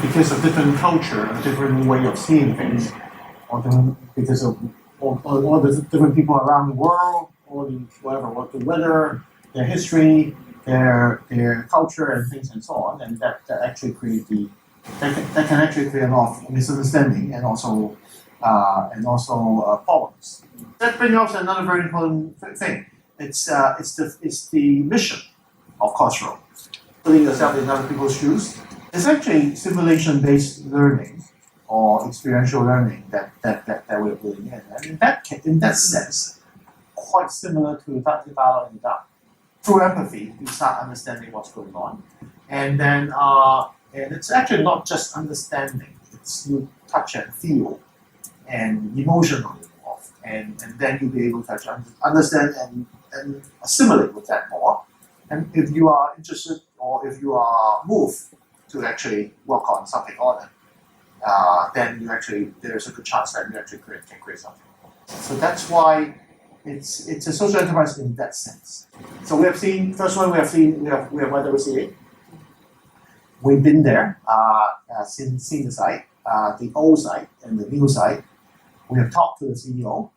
because of different culture, a different way of seeing things, or because of all the different people around the world, or what the weather, their history, their culture and things and so on, and that actually that can actually create a lot of misunderstanding and also problems. That brings up another very important thing. It's the mission of cultural. Putting yourself in other people's shoes. It's actually simulation-based learning or experiential learning that we're doing in. And in that sense, quite similar to dialogue in the dark. Through empathy, you start understanding what's going on. And then and it's actually not just understanding, it's you touch and feel and emotionally involved. And then you'll be able to actually understand and assimilate with that more. And if you are interested or if you are moved to actually work on something on it, then there's a good chance that you actually can create something. So that's why it's a social enterprise in that sense. So we have seen YWCA. We've been there, seen the site, the old site and the new site. We have talked to the CEO,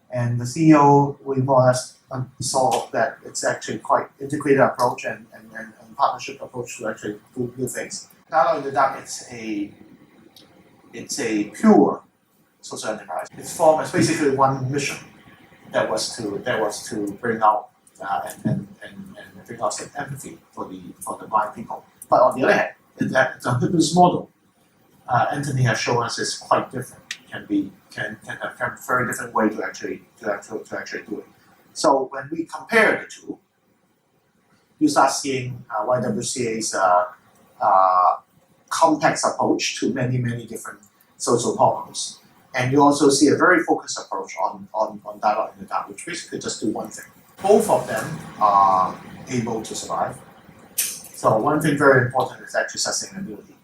and the CEO, we more or less saw that it's actually quite integrated approach and partnership approach to actually do new things. Dialogue in the Dark, it's a pure social enterprise. It's formed as basically one mission that was to bring out and bring out some empathy for the blind people. But on the other hand, it's a business model. Anthony has shown us is quite different. Can have a very different way to actually do it. So when we compare the two, you start seeing YWCA's complex approach to many different social problems, and you also see a very focused approach on dialogue in the dark, which basically just do one thing. Both of them are able to survive. So one thing very important is actually sustainability.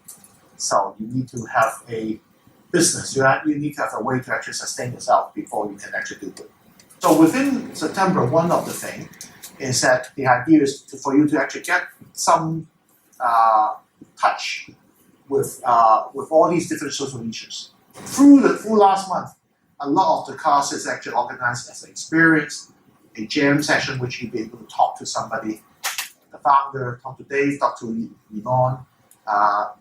So you need to have a business. You need to have a way to actually sustain yourself before you can actually do good. So within September, one of the things is that the idea is for you to actually get some touch with all these different social issues. Through last month, a lot of the class is actually organized as an experience, a jam session, which you'll be able to talk to somebody, the founder, talk to Dave, talk to Yvonne,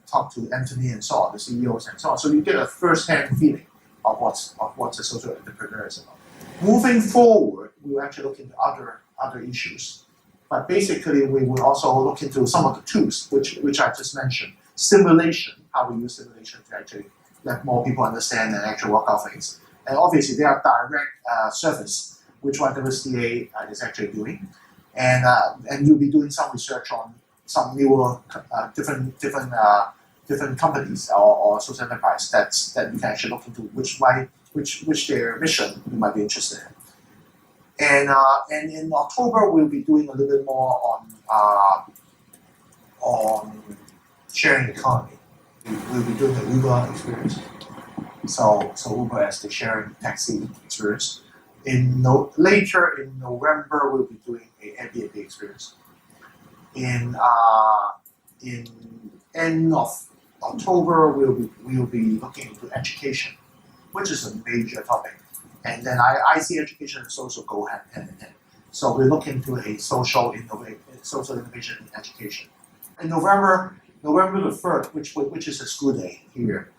talk to Anthony and so on, the CEOs and so on. So you get a first-hand feeling of what a social entrepreneur is about. Moving forward, we will actually look into other issues. But basically, we will also look into some of the tools, which I just mentioned. Simulation, how we use simulation to actually let more people understand and actually work out things. And obviously, there are direct service, which YWCA is actually doing. And you'll be doing some research on some newer, different companies or social enterprise that you can actually look into which their mission you might be interested in. And in October we'll be doing a little bit more on sharing economy. We'll be doing the Uber experience. So Uber as the sharing taxi experience. Later in November we'll be doing an Airbnb experience. In end of October we'll be looking into education, which is a major topic. And then I see education and social go hand in hand. So we look into a social innovation in education. In November the 3rd, which is a school day here,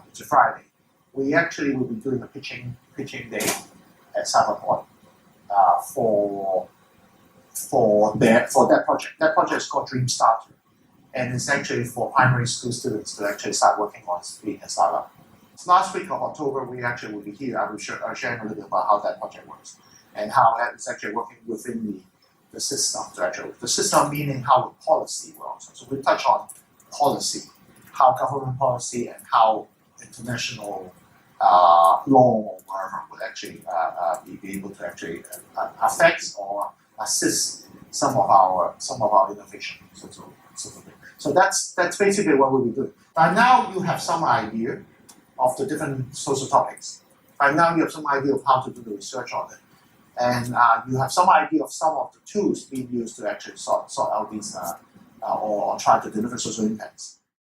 it's a Friday, we actually will be doing a pitching day at Cyberport for that project. That project is called Dream Starter, and it's actually for primary school students to actually start working on being a startup. Last week of October, we actually will be here. I will sharing a little bit about how that project works and how it's actually working within the system. The system meaning how the policy works. So we touch on policy, how government policy and how international law or whatever would actually be able to actually affect or assist some of our innovation. So that's basically what we'll be doing. By now you have some idea of the different social topics. By now you have some idea of how to do the research on it. And you have some idea of some of the tools being used to actually sort out these or try to deliver social impacts.